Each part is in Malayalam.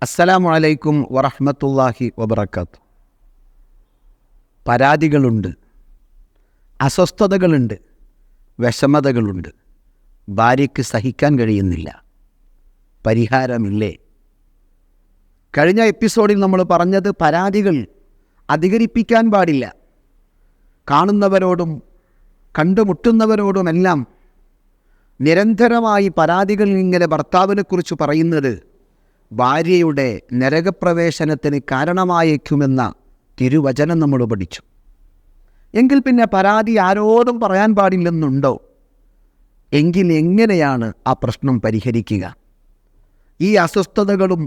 അസ്സലാമു അലൈക്കും വറഹ്മത്തുള്ളാഹി വബറകാതുഹു. പരാതികളുണ്ട്, അസ്വസ്ഥതകളുണ്ട്, വിഷമതകളുണ്ട്. ഭാര്യയ്ക്ക് സഹിക്കാൻ കഴിയുന്നില്ല. പരിഹാരമില്ലേ? കഴിഞ്ഞ എപ്പിസോഡിൽ നമ്മൾ പറഞ്ഞത് പരാതികൾ അധികരിപ്പിക്കാൻ പാടില്ല. കാണുന്നവരോടും കണ്ടുമുട്ടുന്നവരോടുമെല്ലാം നിരന്തരമായി പരാതികൾ ഇങ്ങനെ ഭർത്താവിനെക്കുറിച്ച് പറയുന്നത് ഭാര്യയുടെ നരകപ്രവേശനത്തിന് കാരണമായേക്കുമെന്ന തിരുവചനം നമ്മൾ പഠിച്ചു. എങ്കിൽ പിന്നെ പരാതി ആരോടും പറയാൻ പാടില്ലെന്നുണ്ടോ? എങ്കിൽ എങ്ങനെയാണ് ആ പ്രശ്നം പരിഹരിക്കുക? ഈ അസ്വസ്ഥതകളും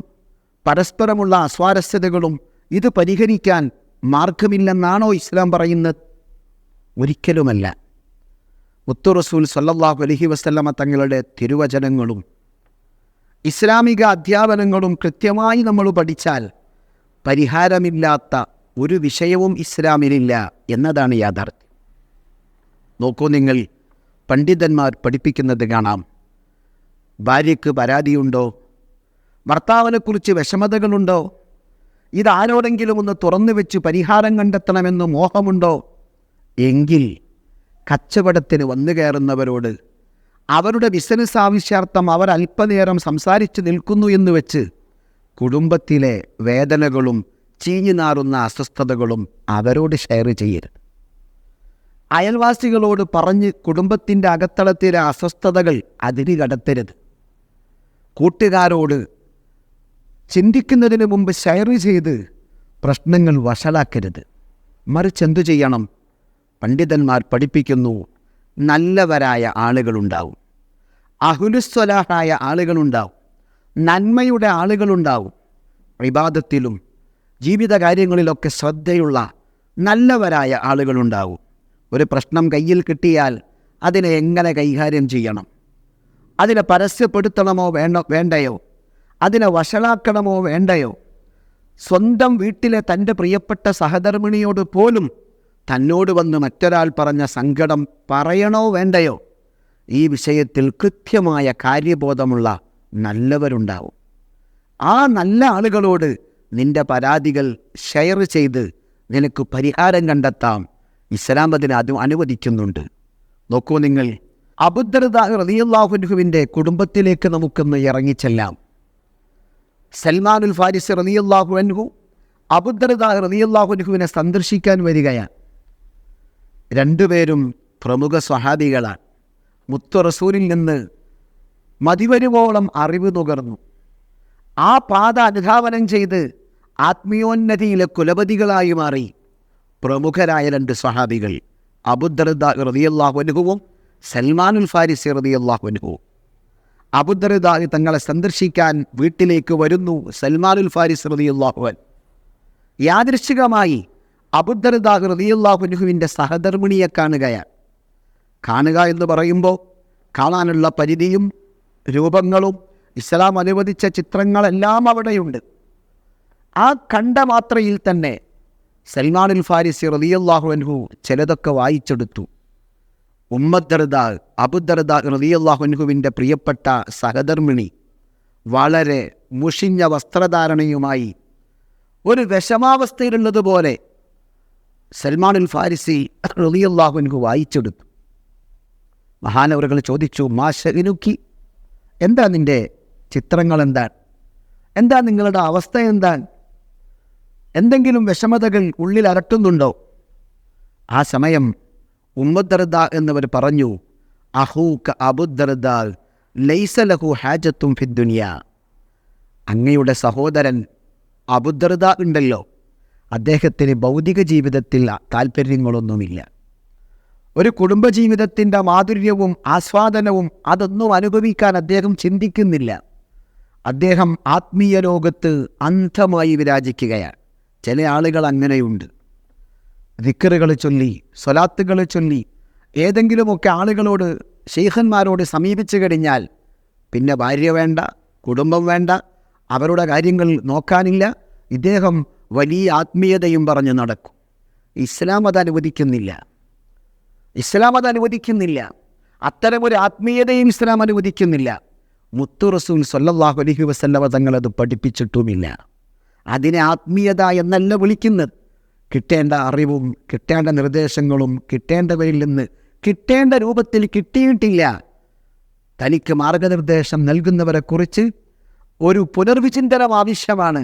പരസ്പരമുള്ള അസ്വാരസ്യതകളും ഇത് പരിഹരിക്കാൻ മാർഗമില്ലെന്നാണോ ഇസ്ലാം പറയുന്നത്? ഒരിക്കലുമല്ല. മുത്തു റസൂൽ സല്ലല്ലാഹു അലൈഹി വസല്ലമ തങ്ങളുടെ തിരുവചനങ്ങളും ഇസ്ലാമിക അധ്യാപനങ്ങളും കൃത്യമായി നമ്മൾ പഠിച്ചാൽ പരിഹാരമില്ലാത്ത ഒരു വിഷയവും ഇസ്ലാമിലില്ല എന്നതാണ് യാഥാർത്ഥ്യം. നോക്കൂ, നിങ്ങൾ പണ്ഡിതന്മാർ പഠിപ്പിക്കുന്നത് കാണാം. ഭാര്യയ്ക്ക് പരാതിയുണ്ടോ? ഭർത്താവിനെക്കുറിച്ച് വിഷമതകളുണ്ടോ? ഇതാരോടെങ്കിലും ഒന്ന് തുറന്നു വെച്ച് പരിഹാരം കണ്ടെത്തണമെന്ന് മോഹമുണ്ടോ? എങ്കിൽ കച്ചവടത്തിന് വന്നു കയറുന്നവരോട് അവരുടെ ബിസിനസ് ആവശ്യാർത്ഥം അവർ അല്പനേരം സംസാരിച്ച് നിൽക്കുന്നു എന്ന് വെച്ച് കുടുംബത്തിലെ വേദനകളും ചീഞ്ഞു നാറുന്ന അസ്വസ്ഥതകളും അവരോട് ഷെയർ ചെയ്യരുത്. അയൽവാസികളോട് പറഞ്ഞ് കുടുംബത്തിൻ്റെ അകത്തളത്തിലെ അസ്വസ്ഥതകൾ അതിര് കടത്തരുത്. കൂട്ടുകാരോട് ചിന്തിക്കുന്നതിന് മുമ്പ് ഷെയർ ചെയ്ത് പ്രശ്നങ്ങൾ വഷളാക്കരുത്. മറിച്ച് എന്തു ചെയ്യണം? പണ്ഡിതന്മാർ പഠിപ്പിക്കുന്നു, നല്ലവരായ ആളുകളുണ്ടാവും, അഹ്ലുസ്വലാഹായ ആളുകളുണ്ടാവും, നന്മയുടെ ആളുകളുണ്ടാവും, ഇബാദത്തിലും ജീവിതകാര്യങ്ങളിലൊക്കെ ശ്രദ്ധയുള്ള നല്ലവരായ ആളുകളുണ്ടാവും. ഒരു പ്രശ്നം കയ്യിൽ കിട്ടിയാൽ അതിനെ എങ്ങനെ കൈകാര്യം ചെയ്യണം, അതിനെ പരസ്യപ്പെടുത്തണമോ വേണ്ടയോ, അതിനെ വഷളാക്കണമോ വേണ്ടയോ, സ്വന്തം വീട്ടിലെ തൻ്റെ പ്രിയപ്പെട്ട സഹധർമ്മിണിയോട് പോലും തന്നോട് വന്ന് മറ്റൊരാൾ പറഞ്ഞ സങ്കടം പറയണോ വേണ്ടയോ, ഈ വിഷയത്തിൽ കൃത്യമായ കാര്യബോധമുള്ള നല്ലവരുണ്ടാവും. ആ നല്ല ആളുകളോട് നിന്റെ പരാതികൾ ഷെയർ ചെയ്ത് നിനക്ക് പരിഹാരം കണ്ടെത്താം. ഇസ്ലാം അതിന് അനുവദിക്കുന്നുണ്ട്. നോക്കൂ, നിങ്ങൾ അബൂദർദാ റളിയല്ലാഹു അൻഹുവിൻ്റെ കുടുംബത്തിലേക്ക് നമുക്കൊന്ന് ഇറങ്ങിച്ചെല്ലാം. സൽമാനുൽ ഫാരിസി റളിയല്ലാഹു അൻഹു അബൂദർദാ റളിയല്ലാഹു അൻഹുവിനെ സന്ദർശിക്കാൻ വരികയാണ്. രണ്ടുപേരും പ്രമുഖ സ്വഹാബികളാണ്. മുത്തു റസൂലിൽ നിന്ന് മതിവരുവോളം അറിവ് നുകർന്നു. ആ പാത അനുധാവനം ചെയ്ത് ആത്മീയോന്നതിയിലെ കുലപതികളായി മാറി പ്രമുഖരായ രണ്ട് സ്വഹാബികൾ, അബൂദർദാ റളിയല്ലാഹു അൻഹുവും സൽമാനുൽ ഫാരിസി റളിയല്ലാഹു അൻഹുവും. അബൂദർദാ തങ്ങളെ സന്ദർശിക്കാൻ വീട്ടിലേക്ക് വരുന്നു. സൽമാനുൽ ഫാരിസി റളിയല്ലാഹു അൻഹു യാദൃശ്ചികമായി അബൂദർദാ റളിയല്ലാഹു അൻഹുവിൻ്റെ സഹധർമ്മിണിയെ കാണുകയാണ്. കാണുക എന്ന് പറയുമ്പോൾ കാണാനുള്ള പരിധിയും രൂപങ്ങളും ഇസ്ലാം അനുവദിച്ച ചിത്രങ്ങളെല്ലാം അവിടെയുണ്ട്. ആ കണ്ട മാത്രയിൽ തന്നെ സൽമാനുൽ ഫാരിസി റളിയല്ലാഹു അൻഹു ചിലതൊക്കെ വായിച്ചെടുത്തു. ഉമ്മദ്ദർദാ അബൂദർദാ റളിയല്ലാഹു അൻഹുവിൻ്റെ പ്രിയപ്പെട്ട സഹധർമ്മിണി വളരെ മുഷിഞ്ഞ വസ്ത്രധാരണയുമായി ഒരു വിഷമാവസ്ഥയിലുള്ളതുപോലെ സൽമാനുൽ ഫാരിസി റളിയല്ലാഹു അൻഹു വായിച്ചെടുത്തു. മഹാനവറുകൾ ചോദിച്ചു, മാ ശഅനുക്കി, എന്താ നിൻ്റെ ചിത്രങ്ങൾ, എന്താ നിങ്ങളുടെ അവസ്ഥ, എന്തെങ്കിലും വിഷമതകൾ ഉള്ളിൽ അലട്ടുന്നുണ്ടോ? ആ സമയം ഉമ്മദ്ദർദാ എന്നവർ പറഞ്ഞു, അഹൂക അബൂദർദാ ലൈസ ലഹു ഹാജത്തും ഫിദ്ദുനിയ, അങ്ങയുടെ സഹോദരൻ അബൂദർദാ ഉണ്ടല്ലോ, അദ്ദേഹത്തിന് ഭൗതിക ജീവിതത്തിൽ താല്പര്യങ്ങളൊന്നുമില്ല. ഒരു കുടുംബജീവിതത്തിൻ്റെ മാധുര്യവും ആസ്വാദനവും അതൊന്നും അനുഭവിക്കാൻ അദ്ദേഹം ചിന്തിക്കുന്നില്ല. അദ്ദേഹം ആത്മീയ ലോകത്ത് അന്ധമായി വിരാജിക്കുകയാണ്. ചില ആളുകൾ അങ്ങനെയുണ്ട്. ദിക്റുകൾ ചൊല്ലി, സ്വലാത്തുകൾ ചൊല്ലി ഏതെങ്കിലുമൊക്കെ ആളുകളോട്, ശൈഖന്മാരോട് സമീപിച്ചു കഴിഞ്ഞാൽ പിന്നെ ഭാര്യ വേണ്ട, കുടുംബം വേണ്ട, അവരുടെ കാര്യങ്ങൾ നോക്കാനില്ല. ഇദ്ദേഹം വലിയ ആത്മീയതയും പറഞ്ഞ് നടക്കും. ഇസ്ലാം അത് അനുവദിക്കുന്നില്ല. അത്തരമൊരു ആത്മീയതയും ഇസ്ലാം അനുവദിക്കുന്നില്ല. മുത്തു റസൂൽ സ്വല്ലല്ലാഹു അലൈഹി വസല്ലമ തങ്ങളത് പഠിപ്പിച്ചിട്ടുമില്ല. അതിനെ ആത്മീയത എന്നല്ല വിളിക്കുന്നത്. കിട്ടേണ്ട അറിവും കിട്ടേണ്ട നിർദ്ദേശങ്ങളും കിട്ടേണ്ടവരിൽ നിന്ന് കിട്ടേണ്ട രൂപത്തിൽ കിട്ടിയിട്ടില്ല. തനിക്ക് മാർഗനിർദ്ദേശം നൽകുന്നവരെക്കുറിച്ച് ഒരു പുനർവിചിന്തനം ആവശ്യമാണ്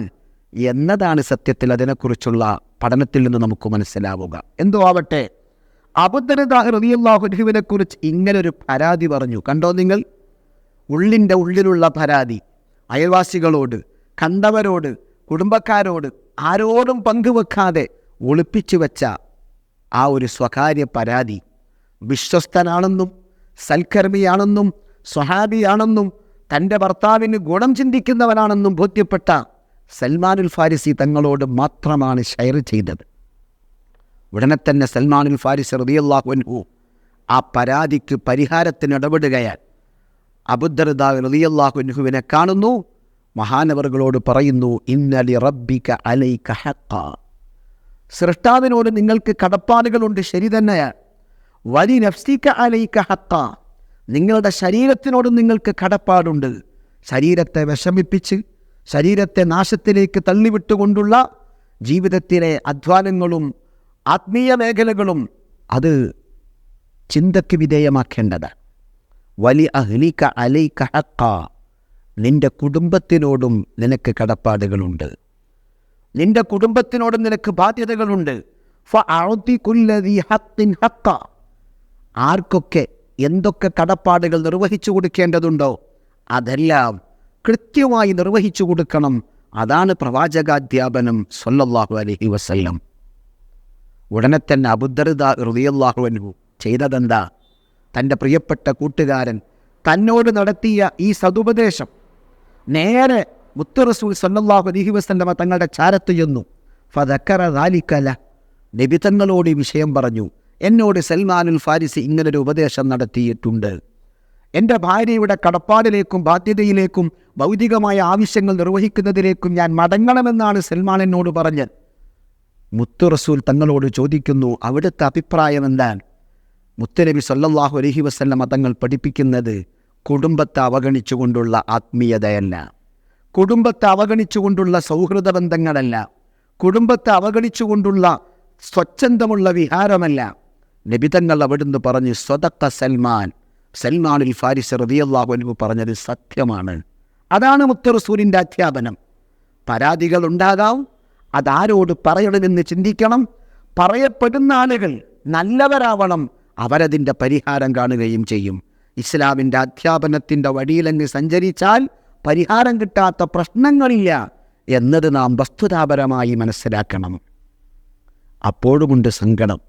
എന്നതാണ് സത്യത്തിൽ അതിനെക്കുറിച്ചുള്ള പഠനത്തിൽ നിന്ന് നമുക്ക് മനസ്സിലാവുക. എന്തോ ആവട്ടെ, അബൂദർദാ റളിയല്ലാഹു അൻഹുവിനെ കുറിച്ച് ഇങ്ങനൊരു പരാതി പറഞ്ഞു. കണ്ടോ നിങ്ങൾ, ഉള്ളിൻ്റെ ഉള്ളിലുള്ള പരാതി, അയൽവാസികളോട്, കണ്ടവരോട്, കുടുംബക്കാരോട് ആരോടും പങ്കുവെക്കാതെ ഒളിപ്പിച്ചു വെച്ച ആ ഒരു സ്വകാര്യ പരാതി. വിശ്വസ്തനാണെന്നും സൽക്കർമ്മിയാണെന്നും സ്വഹാബിയാണെന്നും തൻ്റെ ഭർത്താവിന് ഗുണം ചിന്തിക്കുന്നവനാണെന്നും ബോധ്യപ്പെട്ട സൽമാനുൽ ഫാരിസി തങ്ങളോട് മാത്രമാണ് ഷെയർ ചെയ്തത്. ഉടനെ തന്നെ സൽമാനുൽ ഫാരിസി റളിയല്ലാഹു അൻഹു ആ പരാതിക്ക് പരിഹാരത്തിന് ഇടപെടുകയാൽ അബൂദർദാ റളിയല്ലാഹു അൻഹുവിനെ കാണുന്നു. മഹാനവറുകളോട് പറയുന്നു, ഇന്ന ലി റബ്ബിക അലൈക ഹഖ്ഖാ, സൃഷ്ടാവിനോട് നിങ്ങൾക്ക് കടപ്പാടുകളുണ്ട്, ശരി തന്നെയാണ്. വലി നഫ്സിക അലൈക ഹഖ്ഖാ, നിങ്ങളുടെ ശരീരത്തിനോട് നിങ്ങൾക്ക് കടപ്പാടുണ്ട്. ശരീരത്തെ വിഷമിപ്പിച്ച് ശരീരത്തെ നാശത്തിലേക്ക് തള്ളിവിട്ടുകൊണ്ടുള്ള ജീവിതത്തിലെ അധ്വാനങ്ങളും ആത്മീയ മേഖലകളും അത് ചിന്തയ്ക്ക് വിധേയമാക്കേണ്ടത്. വലി അഹ്ലിക അലൈക ഹഖ്ഖാ, നിന്റെ കുടുംബത്തിനോടും നിനക്ക് കടപ്പാടുകളുണ്ട്, നിന്റെ കുടുംബത്തിനോടും നിനക്ക് ബാധ്യതകളുണ്ട്. ഫഅഅതി കുല്ലദി ഹഖ്ഖിൻ ഹഖ്ഖാ, ആർക്കൊക്കെ എന്തൊക്കെ കടപ്പാടുകൾ നിർവഹിച്ചു കൊടുക്കേണ്ടതുണ്ടോ അതെല്ലാം കൃത്യമായി നിർവഹിച്ചു കൊടുക്കണം. അതാണ് പ്രവാചകാധ്യാപനം സ്വല്ലല്ലാഹു അലൈഹി വസല്ലം. ഉടനെ തന്നെ അബൂദർദാ റളിയല്ലാഹു അൻഹു ചെയ്തതെന്താ? തൻ്റെ പ്രിയപ്പെട്ട കൂട്ടുകാരൻ തന്നോട് നടത്തിയ ഈ സതുപദേശം നേരെ മുത്ത് റസൂൽ സ്വല്ലല്ലാഹു അലൈഹി വസല്ലമ തങ്ങളുടെ ചാരത്ത് ചെന്നു. ഫദക്കറ ദാലിക ലഹു, നബി തങ്ങളോട് ഈ വിഷയം പറഞ്ഞു. എന്നോട് സൽമാനുൽ ഫാരിസി ഇങ്ങനൊരു ഉപദേശം നടത്തിയിട്ടുണ്ട്. എൻ്റെ ഭാര്യയുടെ കടപ്പാടിലേക്കും ബാധ്യതയിലേക്കും ഭൗതികമായ ആവശ്യങ്ങൾ നിർവഹിക്കുന്നതിലേക്കും ഞാൻ മടങ്ങണമെന്നാണ് സൽമാൻ എന്നോട് പറഞ്ഞത്. മുത്തു റസൂൽ തങ്ങളോട് ചോദിക്കുന്നു, അവിടുത്തെ അഭിപ്രായം എന്താണ്? മുത്തുനബി സ്വല്ലല്ലാഹു അലൈഹി വസല്ലമ തങ്ങൾ പഠിപ്പിക്കുന്നത് കുടുംബത്തെ അവഗണിച്ചുകൊണ്ടുള്ള ആത്മീയതയല്ല, കുടുംബത്തെ അവഗണിച്ചുകൊണ്ടുള്ള സൗഹൃദ ബന്ധങ്ങളല്ല, കുടുംബത്തെ അവഗണിച്ചുകൊണ്ടുള്ള സ്വച്ഛന്തമുള്ള വിഹാരമല്ല. നബിതങ്ങൾ അവിടുന്ന് പറഞ്ഞു, സ്വദഖ സൽമാൻ, സൽമാനുൽ ഫാരിസി റളിയല്ലാഹു അൻഹു പറഞ്ഞത് സത്യമാണ്. അതാണ് മുത്ത് റസൂലിൻ്റെ അധ്യാപനം. പരാതികൾ ഉണ്ടാകാം, അതാരോട് പറയണമെന്ന് ചിന്തിക്കണം. പറയപ്പെടുന്ന ആളുകൾ നല്ലവരാവണം, അവരതിൻ്റെ പരിഹാരം കാണുകയും ചെയ്യും. ഇസ്ലാമിൻ്റെ അധ്യാപനത്തിൻ്റെ വഴിയിലങ്ങ് സഞ്ചരിച്ചാൽ പരിഹാരം കിട്ടാത്ത പ്രശ്നങ്ങളില്ല എന്നത് നാം വസ്തുതാപരമായി മനസ്സിലാക്കണം. അപ്പോഴുമുണ്ട് സങ്കടം.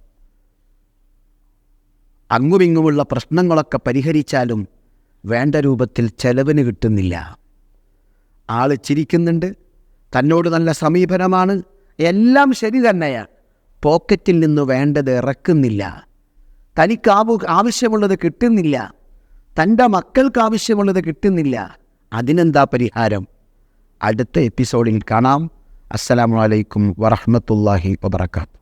അങ്ങുമിങ്ങുമുള്ള പ്രശ്നങ്ങളൊക്കെ പരിഹരിച്ചാലും വേണ്ട രൂപത്തിൽ ചെലവിന് കിട്ടുന്നില്ല. ആൾ ചിരിക്കുന്നുണ്ട്, തന്നോട് നല്ല സമീപനമാണ്, എല്ലാം ശരി തന്നെയാണ്. പോക്കറ്റിൽ നിന്ന് വേണ്ടത് ഇറക്കുന്നില്ല, തനിക്ക് ആവശ്യമുള്ളത് കിട്ടുന്നില്ല, തൻ്റെ മക്കൾക്ക് ആവശ്യമുള്ളത് കിട്ടുന്നില്ല. അതിനെന്താ പരിഹാരം? അടുത്ത എപ്പിസോഡിൽ കാണാം. അസ്സലാമു അലൈക്കും വറഹ്മത്തുള്ളാഹി വബറകാതുഹു.